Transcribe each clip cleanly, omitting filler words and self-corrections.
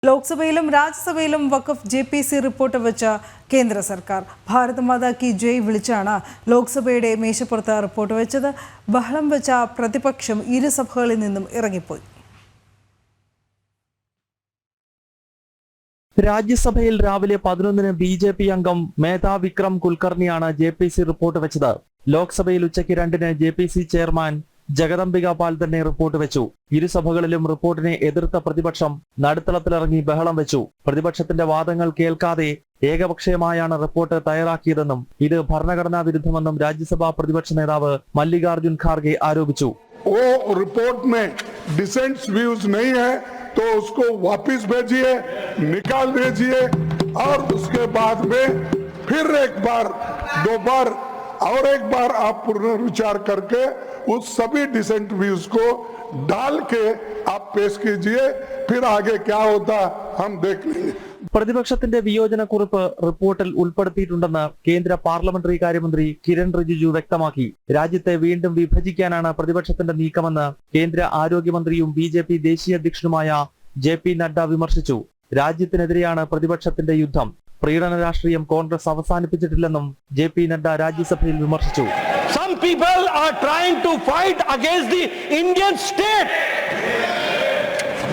ലോക്സഭയിലും രാജ്യസഭയിലും വഖഫ് JPC report വെച്ച കേന്ദ്ര സർക്കാർ ഭാരത് മാതാ കി ജയ് വിളിച്ചാണ് ലോക്സഭയുടെ മേശപ്പുറത്ത് റിപ്പോർട്ട് വെച്ചത്. ബഹളം വെച്ച പ്രതിപക്ഷം ഇരുസഭകളിൽ നിന്നും ഇറങ്ങിപ്പോയി. രാജ്യസഭയിൽ രാവിലെ 11-ന് BJP അംഗം മേധാ വിക്രം കുൽക്കർണിയാണ് JPC റിപ്പോർട്ട് വെച്ചത്. ലോക്സഭയിൽ ഉച്ചയ്ക്ക് 2-ന് JPC ചെയർമാൻ ജഗദംബിക പാൽ തന്നെ റിപ്പോർട്ട് വെച്ചു. ഇരുസഭകളിലും റിപ്പോർട്ടിനെ എതിർത്ത പ്രതിപക്ഷം നടുത്തളത്തിലിറങ്ങി ബഹളം വെച്ചു. പ്രതിപക്ഷത്തിന്റെ വാദങ്ങൾ കേൾക്കാതെ ഏകപക്ഷീയമായാണ് റിപ്പോർട്ട് തയ്യാറാക്കിയതെന്നും ഇത് ഭരണഘടനാ വിരുദ്ധമെന്നും രാജ്യസഭാ പ്രതിപക്ഷ നേതാവ് മല്ലികാർജുൻ ഖാർഗെ ആരോപിച്ചു. रिपोर्ट में डिसेंट्स व्यूज नहीं है तो उसको वापस भेजिए, निकाल दीजिए और उसके बाद में फिर एक बार, दो बार और एक बार आप पुनर्विचार करके उस सभी डिसेंट व्यूज को डाल के आप पेश कीजिए. फिर आगे क्या होता हम देख लेंगे. പ്രതിപക്ഷത്തിന്റെ വിയോജനക്കുറിപ്പ് റിപ്പോർട്ടിൽ ഉൾപ്പെടുത്തിയിട്ടുണ്ടെന്ന് കേന്ദ്ര പാർലമെന്ററി കാര്യമന്ത്രി കിരൺ റിജിജു വ്യക്തമാക്കി. രാജ്യത്തെ വീണ്ടും വിഭജിക്കാനാണ് പ്രതിപക്ഷത്തിന്റെ നീക്കമെന്ന് കേന്ദ്ര ആരോഗ്യമന്ത്രിയും BJP ദേശീയ അധ്യക്ഷനുമായ JP നഡ്ഡ വിമർശിച്ചു. രാജ്യത്തിനെതിരെയാണ് പ്രതിപക്ഷത്തിന്റെ യുദ്ധം. പ്രീണന രാഷ്ട്രീയം കോൺഗ്രസ് അവസാനിപ്പിച്ചിട്ടില്ലെന്നും JP നഡ്ഡ രാജ്യസഭയിൽ വിമർശിച്ചു. Some people are trying to fight against the Indian state.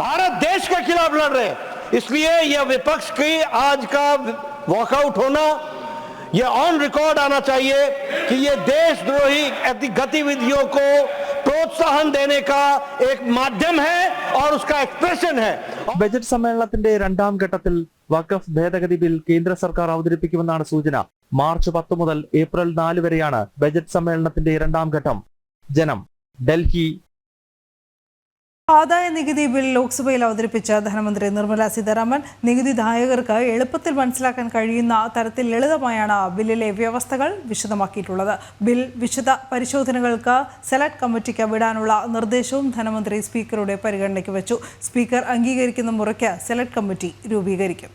Bharat देश के खिलाफ लड़ रहे हैं. इसलिए यह विपक्ष की आज का वॉकआउट होना यह ऑन रिकॉर्ड आना चाहिए कि यह देशद्रोही गतिविधियों को प्रोत्साहन देने का एक माध्यम है और उसका एक्सप्रेशन है. ബജറ്റ് സമ്മേളനത്തിന്റെ രണ്ടാം ഘട്ടത്തിൽ വഖഫ് ഭേദഗതി ബിൽ കേന്ദ്ര സർക്കാർ അവതരിപ്പിക്കുമെന്നാണ് സൂചന. മാർച്ച് 10 മുതൽ ഏപ്രിൽ 4 വരെയാണ് ബജറ്റ് സമ്മേളനത്തിന്റെ രണ്ടാം ഘട്ടം. ജനം, ഡൽഹി. ആദായ നികുതി ബിൽ ലോക്സഭയിൽ അവതരിപ്പിച്ച ധനമന്ത്രി നിർമ്മല സീതാരാമൻ നികുതിദായകർക്ക് എളുപ്പത്തിൽ മനസ്സിലാക്കാൻ കഴിയുന്ന തരത്തിൽ ലളിതമായാണ് ബില്ലിലെ വ്യവസ്ഥകൾ വിശദമാക്കിയിട്ടുള്ളത്. ബിൽ വിശദ പരിശോധനകൾക്ക് സെലക്ട് കമ്മിറ്റിക്ക് വിടാനുള്ള നിർദ്ദേശവും ധനമന്ത്രി സ്പീക്കറുടെ പരിഗണനയ്ക്ക് വെച്ചു. സ്പീക്കർ അംഗീകരിക്കുന്ന മുറയ്ക്ക് സെലക്ട് കമ്മിറ്റി രൂപീകരിക്കും.